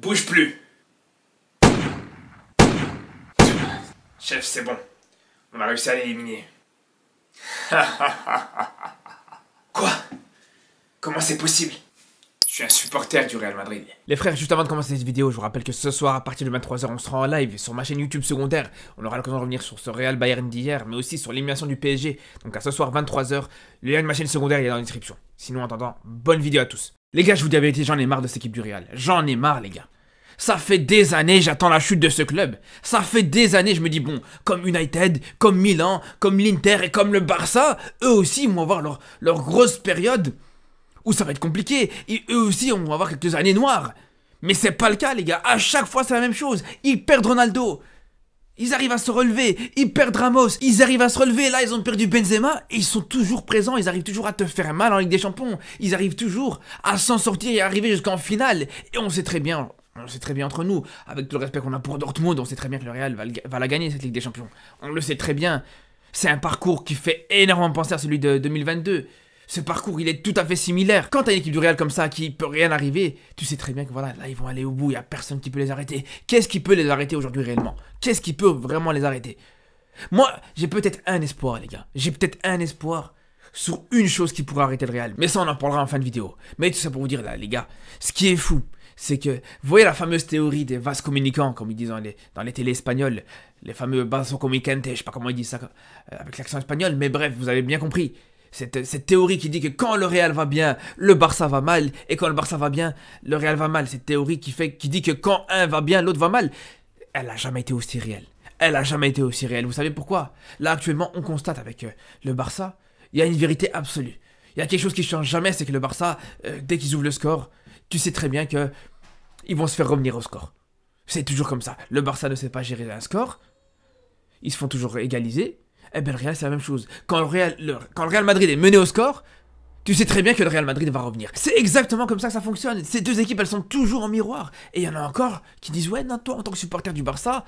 bouge plus. Chef, c'est bon. On a réussi à l'éliminer. Quoi? Comment c'est possible? Je suis un supporter du Real Madrid. Les frères, juste avant de commencer cette vidéo, je vous rappelle que ce soir, à partir de 23 h, on sera en live sur ma chaîne YouTube secondaire. On aura l'occasion de revenir sur ce Real Bayern d'hier, mais aussi sur l'élimination du PSG. Donc à ce soir, 23 h, le lien de ma chaîne secondaire il est dans la description. Sinon, en attendant, bonne vidéo à tous. Les gars, je vous dis la vérité, j'en ai marre de cette équipe du Real. J'en ai marre, les gars. Ça fait des années, j'attends la chute de ce club. Ça fait des années, je me dis, bon, comme United, comme Milan, comme l'Inter et comme le Barça, eux aussi vont avoir leur grosse période où ça va être compliqué. Et eux aussi vont avoir quelques années noires. Mais c'est pas le cas, les gars. À chaque fois, c'est la même chose. Ils perdent Ronaldo. Ils arrivent à se relever. Ils perdent Ramos. Ils arrivent à se relever. Là, ils ont perdu Benzema. Et ils sont toujours présents. Ils arrivent toujours à te faire mal en Ligue des Champions. Ils arrivent toujours à s'en sortir et à arriver jusqu'en finale. Et on sait très bien entre nous, avec tout le respect qu'on a pour Dortmund, on sait très bien que le Real va la gagner, cette Ligue des Champions. On le sait très bien. C'est un parcours qui fait énormément penser à celui de 2022. Ce parcours, il est tout à fait similaire. Quand t'as une équipe du Real comme ça, qui peut rien arriver, tu sais très bien que voilà, là, ils vont aller au bout, il n'y a personne qui peut les arrêter. Qu'est-ce qui peut les arrêter aujourd'hui réellement? Qu'est-ce qui peut vraiment les arrêter? Moi, j'ai peut-être un espoir, les gars. J'ai peut-être un espoir sur une chose qui pourrait arrêter le Real. Mais ça, on en parlera en fin de vidéo. Mais tout ça pour vous dire, là, les gars, ce qui est fou, c'est que, vous voyez la fameuse théorie des vases communicants, comme ils disent dans les télés espagnoles, les fameux vasos comunicantes, je sais pas comment ils disent ça avec l'accent espagnol, mais bref, vous avez bien compris. Cette théorie qui dit que quand le Real va bien, le Barça va mal, et quand le Barça va bien, le Real va mal. Cette théorie qui dit que quand un va bien, l'autre va mal, elle n'a jamais été aussi réelle. Elle n'a jamais été aussi réelle. Vous savez pourquoi? Là, actuellement, on constate avec le Barça, il y a une vérité absolue. Il y a quelque chose qui ne change jamais, c'est que le Barça, dès qu'ils ouvrent le score, tu sais très bien que ils vont se faire revenir au score. C'est toujours comme ça. Le Barça ne sait pas gérer un score. Ils se font toujours égaliser. Eh bien, le Real, c'est la même chose. Quand le Real Madrid est mené au score, tu sais très bien que le Real Madrid va revenir. C'est exactement comme ça que ça fonctionne. Ces deux équipes, elles sont toujours en miroir. Et il y en a encore qui disent, ouais, non, toi, en tant que supporter du Barça,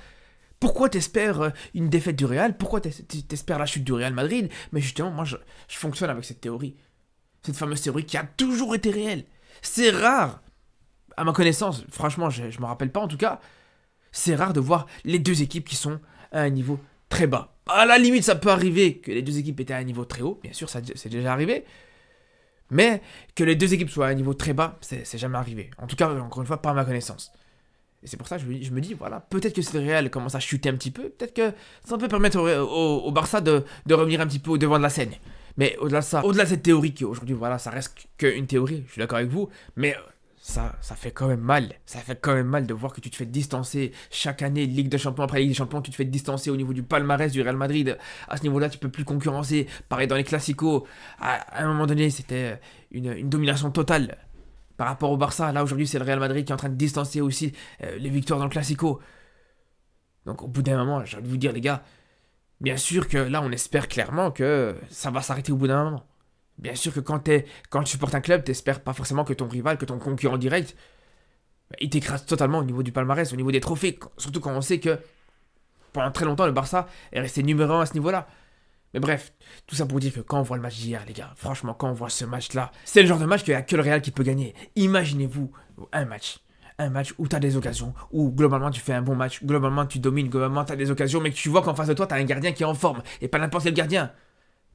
pourquoi t'espères une défaite du Real? Pourquoi t'espères la chute du Real Madrid? Mais justement, moi, je fonctionne avec cette théorie. Cette fameuse théorie qui a toujours été réelle. C'est rare. À ma connaissance, franchement, je me rappelle pas en tout cas, c'est rare de voir les deux équipes qui sont à un niveau très bas. À la limite, ça peut arriver que les deux équipes étaient à un niveau très haut, bien sûr, c'est déjà arrivé. Mais que les deux équipes soient à un niveau très bas, c'est jamais arrivé. En tout cas, encore une fois, pas à ma connaissance. Et c'est pour ça que je me dis, voilà, peut-être que si le Real commence à chuter un petit peu, peut-être que ça peut permettre au Barça de revenir un petit peu au devant de la scène. Mais au-delà de ça, au-delà de cette théorie qui aujourd'hui, voilà, ça reste qu'une théorie, je suis d'accord avec vous, mais ça fait quand même mal. Ça fait quand même mal de voir que tu te fais distancer chaque année, Ligue des Champions après Ligue des Champions, tu te fais distancer au niveau du palmarès du Real Madrid. À ce niveau-là, tu peux plus concurrencer. Pareil dans les Classicos, à un moment donné, c'était une domination totale par rapport au Barça. Là, aujourd'hui, c'est le Real Madrid qui est en train de distancer aussi les victoires dans le Classico. Donc, au bout d'un moment, j'ai envie de vous dire, les gars, bien sûr que là, on espère clairement que ça va s'arrêter au bout d'un moment. Bien sûr que quand tu supportes un club, t'espères pas forcément que ton rival, que ton concurrent direct, il t'écrase totalement au niveau du palmarès, au niveau des trophées. Surtout quand on sait que pendant très longtemps, le Barça est resté numéro 1 à ce niveau-là. Mais bref, tout ça pour dire que quand on voit le match d'hier, les gars, franchement, quand on voit ce match-là, c'est le genre de match qu'il n'y a que le Real qui peut gagner. Imaginez-vous un match où tu as des occasions, où globalement tu fais un bon match, globalement tu domines, globalement tu as des occasions, mais que tu vois qu'en face de toi, tu as un gardien qui est en forme, et pas n'importe quel gardien.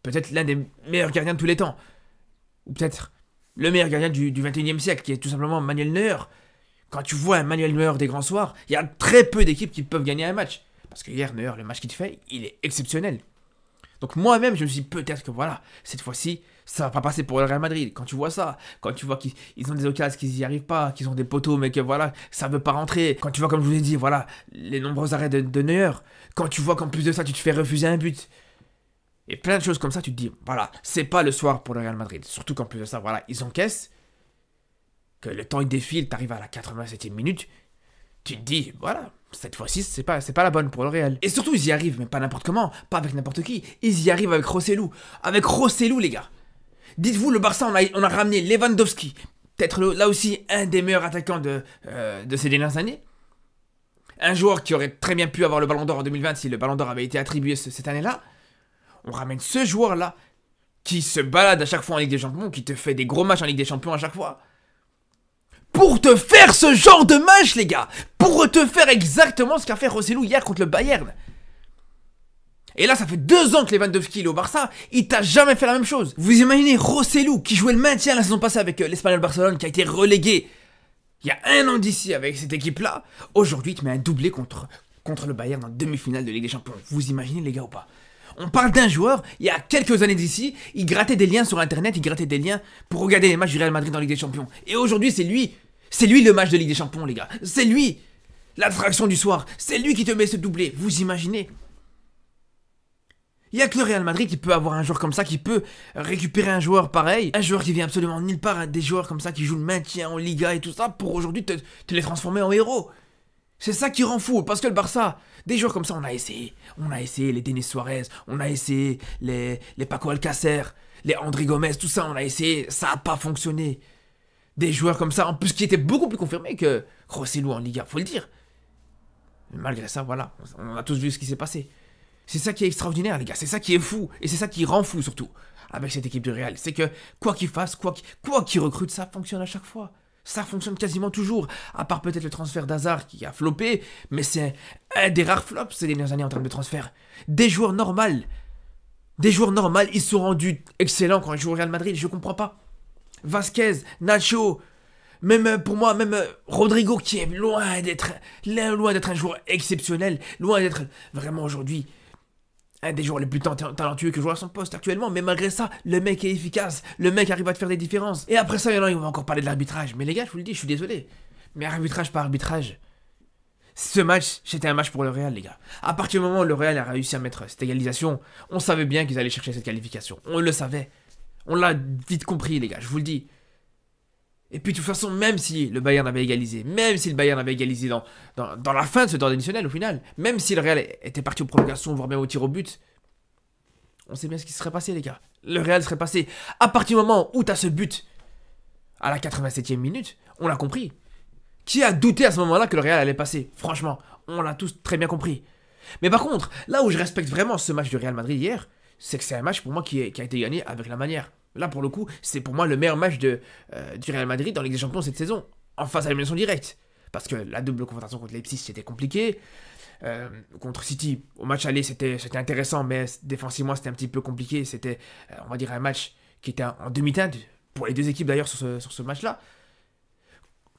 Peut-être l'un des meilleurs gardiens de tous les temps. Ou peut-être le meilleur gardien du 21e siècle, qui est tout simplement Manuel Neuer. Quand tu vois un Manuel Neuer des grands soirs, il y a très peu d'équipes qui peuvent gagner un match. Parce que hier, Neuer, le match qu'il te fait, il est exceptionnel. Donc moi-même, je me suis dit peut-être que voilà, cette fois-ci, ça va pas passer pour le Real Madrid. Quand tu vois ça, quand tu vois qu'ils ont des occasions, qu'ils n'y arrivent pas, qu'ils ont des poteaux, mais que voilà, ça veut pas rentrer. Quand tu vois, comme je vous ai dit, voilà, les nombreux arrêts de Neuer. Quand tu vois qu'en plus de ça, tu te fais refuser un but. Et plein de choses comme ça, tu te dis, voilà, c'est pas le soir pour le Real Madrid. Surtout qu'en plus de ça, voilà, ils encaissent. Que le temps il défile, t'arrives à la 87e minute. Tu te dis, voilà, cette fois-ci, c'est pas la bonne pour le Real. Et surtout, ils y arrivent, mais pas n'importe comment, pas avec n'importe qui. Ils y arrivent avec Rossellou. Avec Rossellou, les gars. Dites-vous, le Barça, on a ramené Lewandowski. Peut-être là aussi un des meilleurs attaquants de ces dernières années. Un joueur qui aurait très bien pu avoir le Ballon d'Or en 2020 si le Ballon d'Or avait été attribué cette année-là. On ramène ce joueur-là qui se balade à chaque fois en Ligue des Champions, qui te fait des gros matchs en Ligue des Champions à chaque fois. pour te faire ce genre de match, les gars. Pour te faire exactement ce qu'a fait Rosselló hier contre le Bayern. Et là, ça fait 2 ans que Lewandowski est au Barça, il t'a jamais fait la même chose. Vous imaginez Rosselló qui jouait le maintien la saison passée avec l'Espagnol Barcelone, qui a été relégué il y a 1 an d'ici avec cette équipe-là. Aujourd'hui, il te met un doublé contre le Bayern en demi-finale de Ligue des Champions. Vous imaginez, les gars, ou pas? On parle d'un joueur, il y a quelques années d'ici, il grattait des liens sur Internet, il grattait des liens pour regarder les matchs du Real Madrid dans Ligue des Champions. Et aujourd'hui, c'est lui le match de Ligue des Champions, les gars. C'est lui l'attraction du soir. C'est lui qui te met ce doublé. Vous imaginez? Il n'y a que le Real Madrid qui peut avoir un joueur comme ça, qui peut récupérer un joueur pareil, un joueur qui vient absolument nulle part, hein, des joueurs comme ça qui jouent le maintien en Liga et tout ça, pour aujourd'hui te les transformer en héros. C'est ça qui rend fou, parce que le Barça, des joueurs comme ça, on a essayé les Denis Suarez, on a essayé les Paco Alcácer, les André Gomez, tout ça, on a essayé, ça n'a pas fonctionné. Des joueurs comme ça, en plus qui étaient beaucoup plus confirmés que Rosselló en Liga, faut le dire. Mais malgré ça, voilà, on a tous vu ce qui s'est passé. C'est ça qui est extraordinaire, les gars. C'est ça qui est fou. Et c'est ça qui rend fou, surtout, avec cette équipe de Real. C'est que, quoi qu'il fasse, quoi qu'il recrute, ça fonctionne à chaque fois. Ça fonctionne quasiment toujours. À part peut-être le transfert d'Hazard qui a floppé. Mais c'est un des rares flops ces dernières années en termes de transfert. Des joueurs normaux. Ils sont rendus excellents quand ils jouent au Real Madrid. Je comprends pas. Vasquez, Nacho... Même pour moi, même Rodrigo qui est loin d'être un joueur exceptionnel. Loin d'être vraiment aujourd'hui... un des joueurs les plus talentueux que je vois à son poste actuellement, mais malgré ça, le mec est efficace, le mec arrive à te faire des différences. Et après ça, il y en a, ils vont encore parler de l'arbitrage. Mais les gars, je vous le dis, je suis désolé. Mais arbitrage par arbitrage, ce match, c'était un match pour le Real, les gars. À partir du moment où le Real a réussi à mettre cette égalisation, on savait bien qu'ils allaient chercher cette qualification. On le savait. On l'a vite compris, les gars, je vous le dis. Et puis de toute façon, même si le Bayern avait égalisé, dans la fin de ce temps additionnel au final, même si le Real était parti aux prolongations, voire même au tir au but, on sait bien ce qui serait passé, les gars. Le Real serait passé. À partir du moment où tu as ce but, à la 87e minute, on l'a compris. Qui a douté à ce moment-là que le Real allait passer? Franchement, on l'a tous très bien compris. Mais par contre, là où je respecte vraiment ce match du Real Madrid hier, c'est que c'est un match pour moi qui a été gagné avec la manière. Là, pour le coup, c'est pour moi le meilleur match du Real Madrid dans Ligue des Champions cette saison, en phase à l'élimination directe. Parce que la double confrontation contre Leipzig, c'était compliqué. Contre City, au match aller, c'était intéressant, mais défensivement, c'était un petit peu compliqué. C'était, on va dire, un match qui était en demi-teinte, pour les deux équipes d'ailleurs sur ce match-là.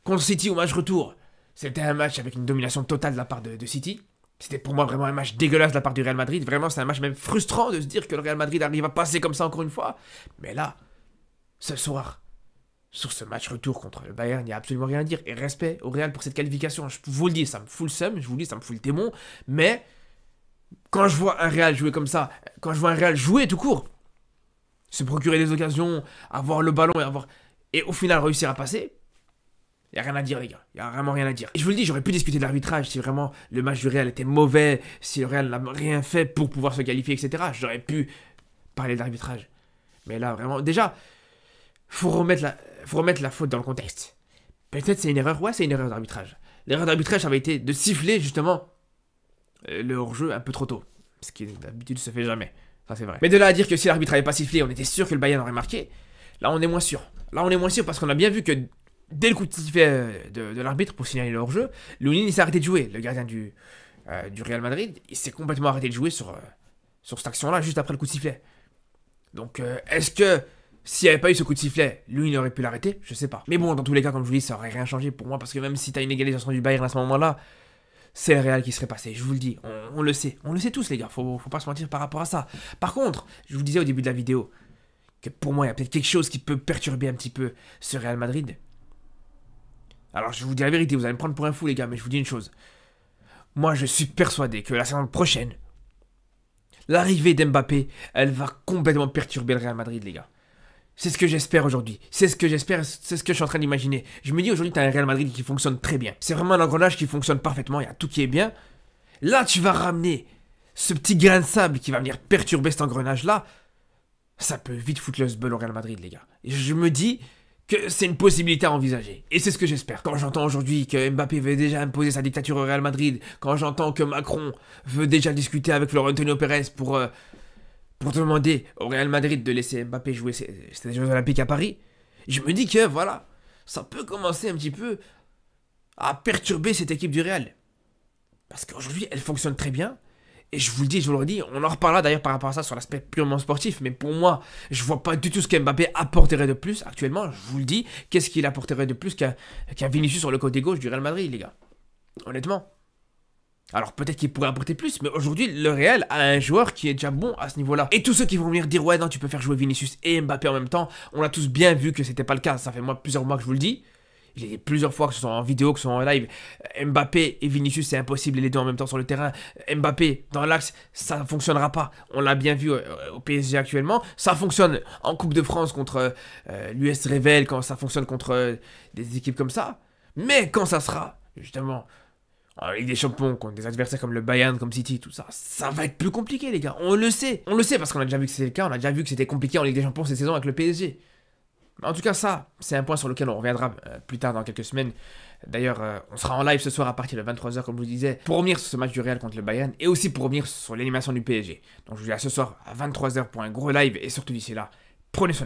Contre City, au match retour, c'était un match avec une domination totale de la part de City. C'était pour moi vraiment un match dégueulasse de la part du Real Madrid. Vraiment, c'est un match même frustrant de se dire que le Real Madrid arrive à passer comme ça encore une fois. Mais là, ce soir, sur ce match retour contre le Bayern, il n'y a absolument rien à dire. Et respect au Real pour cette qualification. Je vous le dis, ça me fout le seum. Je vous le dis, ça me fout le démon. Mais quand je vois un Real jouer comme ça, quand je vois un Real jouer tout court, se procurer des occasions, avoir le ballon et au final réussir à passer... il n'y a rien à dire, les gars. Il n'y a vraiment rien à dire. Et je vous le dis, j'aurais pu discuter de l'arbitrage si vraiment le match du Real était mauvais, si le Real n'a rien fait pour pouvoir se qualifier, etc. J'aurais pu parler de l'arbitrage. Mais là, vraiment, déjà, faut remettre la faute dans le contexte. Peut-être c'est une erreur. Ouais, c'est une erreur d'arbitrage. L'erreur d'arbitrage, ça avait été de siffler, justement, le hors-jeu un peu trop tôt. Ce qui, d'habitude, se fait jamais. Ça, c'est vrai. Mais de là à dire que si l'arbitre n'avait pas sifflé, on était sûr que le Bayern aurait marqué, là, on est moins sûr. Là, on est moins sûr parce qu'on a bien vu que dès le coup de sifflet de l'arbitre pour signaler le hors-jeu, Lunin il s'est arrêté de jouer. Le gardien du Real Madrid, il s'est complètement arrêté de jouer sur cette action-là, juste après le coup de sifflet. Donc, est-ce que s'il n'y avait pas eu ce coup de sifflet, Lunin aurait pu l'arrêter? Je sais pas. Mais bon, dans tous les cas, comme je vous dis, ça aurait rien changé pour moi, parce que même si tu as une égalisation du Bayern à ce moment-là, c'est le Real qui serait passé. Je vous le dis, on le sait. On le sait tous, les gars. Faut pas se mentir par rapport à ça. Par contre, je vous disais au début de la vidéo que pour moi, il y a peut-être quelque chose qui peut perturber un petit peu ce Real Madrid. Alors, je vous dis la vérité, vous allez me prendre pour un fou, les gars, mais je vous dis une chose. Moi, je suis persuadé que la saison prochaine, l'arrivée d'Mbappé, elle va complètement perturber le Real Madrid, les gars. C'est ce que j'espère aujourd'hui. C'est ce que j'espère, c'est ce que je suis en train d'imaginer. Je me dis aujourd'hui, tu as un Real Madrid qui fonctionne très bien. C'est vraiment un engrenage qui fonctionne parfaitement, il y a tout qui est bien. Là, tu vas ramener ce petit grain de sable qui va venir perturber cet engrenage-là. Ça peut vite foutre le sbeul au Real Madrid, les gars. Et je me dis que c'est une possibilité à envisager. Et c'est ce que j'espère. Quand j'entends aujourd'hui que Mbappé veut déjà imposer sa dictature au Real Madrid, quand j'entends que Macron veut déjà discuter avec Florentino Pérez pour demander au Real Madrid de laisser Mbappé jouer ses Jeux Olympiques à Paris, je me dis que, voilà, ça peut commencer un petit peu à perturber cette équipe du Real. Parce qu'aujourd'hui, elle fonctionne très bien. Et je vous le dis, je vous le redis, on en reparlera d'ailleurs par rapport à ça sur l'aspect purement sportif. Mais pour moi, je vois pas du tout ce qu'Mbappé apporterait de plus actuellement. Je vous le dis, qu'est-ce qu'il apporterait de plus qu'un Vinicius sur le côté gauche du Real Madrid, les gars. Honnêtement. Alors peut-être qu'il pourrait apporter plus, mais aujourd'hui, le Real a un joueur qui est déjà bon à ce niveau-là. Et tous ceux qui vont venir dire, ouais, non, tu peux faire jouer Vinicius et Mbappé en même temps, on a tous bien vu que c'était pas le cas. Ça fait plusieurs mois que je vous le dis. Il y a plusieurs fois, que ce soit en vidéo, que ce soit en live, Mbappé et Vinicius, c'est impossible, les deux en même temps sur le terrain. Mbappé, dans l'axe, ça ne fonctionnera pas. On l'a bien vu au PSG actuellement. Ça fonctionne en Coupe de France contre l'US Revel, quand ça fonctionne contre des équipes comme ça. Mais quand ça sera, justement, en Ligue des Champions, contre des adversaires comme le Bayern, comme City, tout ça, ça va être plus compliqué, les gars. On le sait parce qu'on a déjà vu que c'était le cas. On a déjà vu que c'était compliqué en Ligue des Champions cette saison avec le PSG. En tout cas, ça, c'est un point sur lequel on reviendra plus tard dans quelques semaines. D'ailleurs, on sera en live ce soir à partir de 23h, comme je vous disais, pour revenir sur ce match du Real contre le Bayern et aussi pour revenir sur l'animation du PSG. Donc, je vous dis à ce soir à 23h pour un gros live et surtout d'ici là, prenez soin de vous.